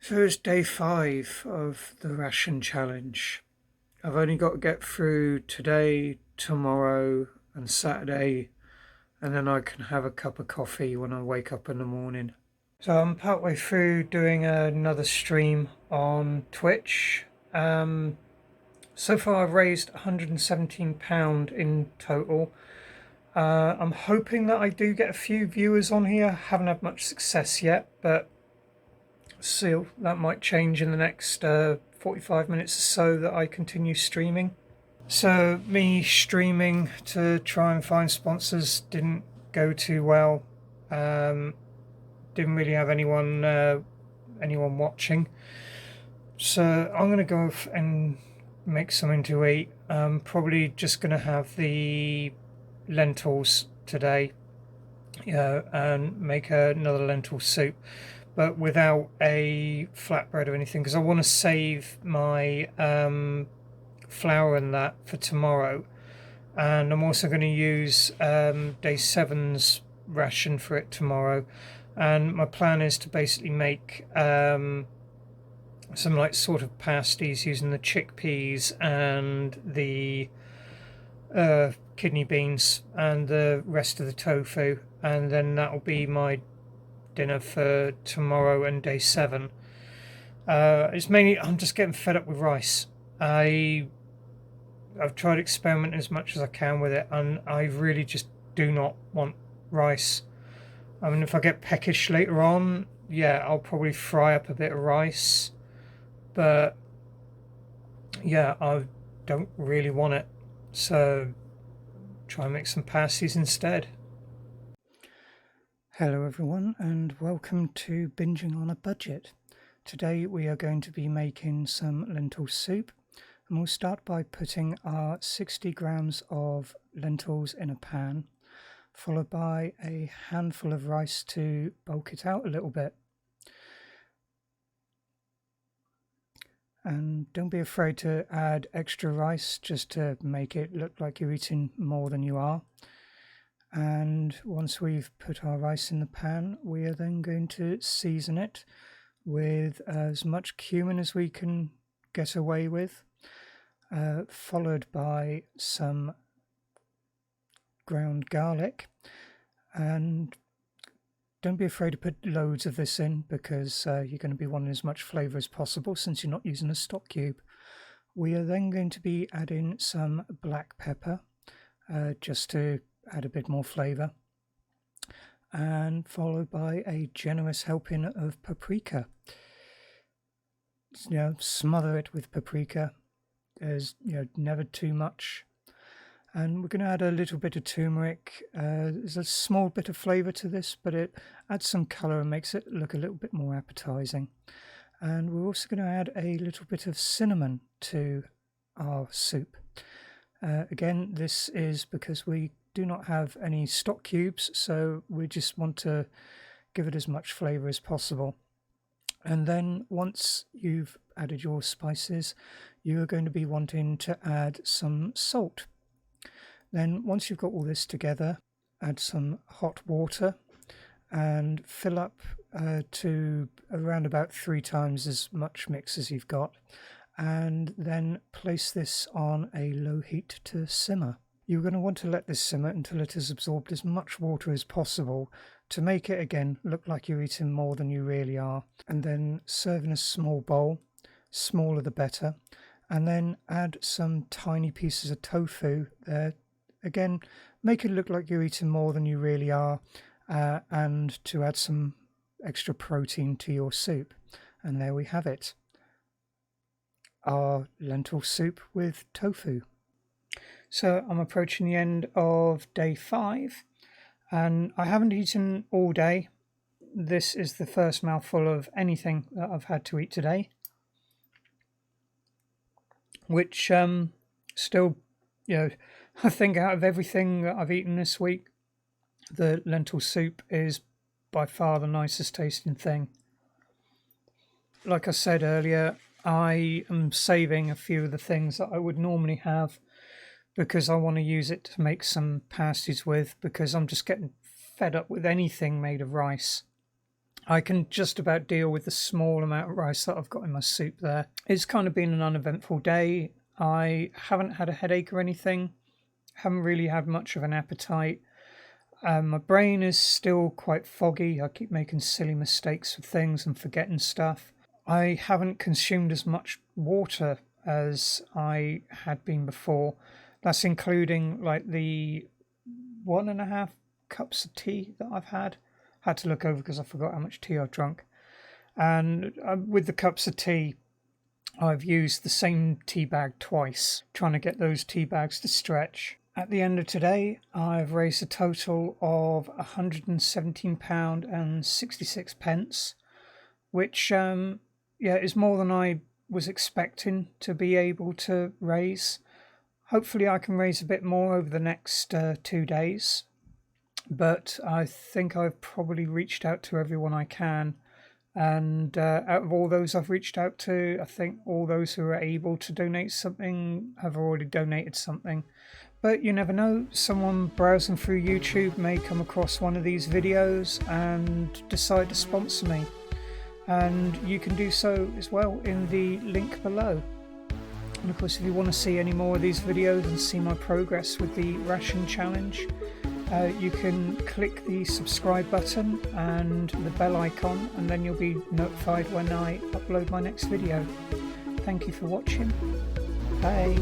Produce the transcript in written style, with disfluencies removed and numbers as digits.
So it's day 5 of the ration challenge. I've only got to get through today, tomorrow, and Saturday, and then I can have a cup of coffee when I wake up in the morning. So I'm partway through doing another stream on Twitch. So far, I've raised £117 in total. I'm hoping that I do get a few viewers on here. Haven't had much success yet, but still, that might change in the next 45 minutes or so that I continue streaming. So me streaming to try and find sponsors didn't go too well. Didn't really have anyone watching. So I'm gonna go and make something to eat. Probably just gonna have the lentils today, and make another lentil soup, but without a flatbread or anything, because I want to save my flour and that for tomorrow. And I'm also going to use day 7's ration for it tomorrow. And my plan is to basically make some like sort of pasties using the chickpeas and the kidney beans and the rest of the tofu, and then that'll be my dinner for tomorrow and day 7. It's mainly I'm just getting fed up with rice. I've tried experimenting as much as I can with it, and I really just do not want rice. I mean, if I get peckish later on, yeah, I'll probably fry up a bit of rice, but yeah, I don't really want it. So try and make some pasties instead. Hello everyone, and welcome to Binging on a Budget. Today we are going to be making some lentil soup, and we'll start by putting our 60 grams of lentils in a pan, followed by a handful of rice to bulk it out a little bit. And don't be afraid to add extra rice just to make it look like you're eating more than you are. And once we've put our rice in the pan, we are then going to season it with as much cumin as we can get away with, followed by some ground garlic. And don't be afraid to put loads of this in, because you're going to be wanting as much flavour as possible since you're not using a stock cube. We are then going to be adding some black pepper, just to add a bit more flavour, and followed by a generous helping of paprika. Smother it with paprika. There's never too much. And we're going to add a little bit of turmeric. There's a small bit of flavour to this, but it adds some colour and makes it look a little bit more appetising. And we're also going to add a little bit of cinnamon to our soup. Again, this is because we do not have any stock cubes, so we just want to give it as much flavour as possible. And then once you've added your spices, you are going to be wanting to add some salt. Then once you've got all this together, add some hot water and fill up to around about 3 times as much mix as you've got, and then place this on a low heat to simmer. You're going to want to let this simmer until it has absorbed as much water as possible to make it again look like you're eating more than you really are, and then serve in a small bowl, smaller the better, and then add some tiny pieces of tofu there. Again, make it look like you're eating more than you really are, and to add some extra protein to your soup. And there we have it, our lentil soup with tofu. So I'm approaching the end of day 5, and I haven't eaten all day. This is the first mouthful of anything that I've had to eat today, which still, I think out of everything that I've eaten this week, the lentil soup is by far the nicest tasting thing. Like I said earlier, I am saving a few of the things that I would normally have because I want to use it to make some pasties with, because I'm just getting fed up with anything made of rice. I can just about deal with the small amount of rice that I've got in my soup there. It's kind of been an uneventful day. I haven't had a headache or anything. Haven't really had much of an appetite. My brain is still quite foggy. I keep making silly mistakes with things and forgetting stuff. I haven't consumed as much water as I had been before. That's including like the 1.5 cups of tea that I've had. Had to look over because I forgot how much tea I've drunk. And with the cups of tea, I've used the same tea bag twice, trying to get those tea bags to stretch. At the end of today, I've raised a total of £117.66, which is more than I was expecting to be able to raise. Hopefully I can raise a bit more over the next 2 days. But I think I've probably reached out to everyone I can, and out of all those I've reached out to, I think all those who are able to donate something have already donated something. But you never know, someone browsing through YouTube may come across one of these videos and decide to sponsor me, and you can do so as well in the link below. And of course, if you want to see any more of these videos and see my progress with the Ration challenge, you can click the subscribe button and the bell icon, and then you'll be notified when I upload my next video. Thank you for watching. Bye.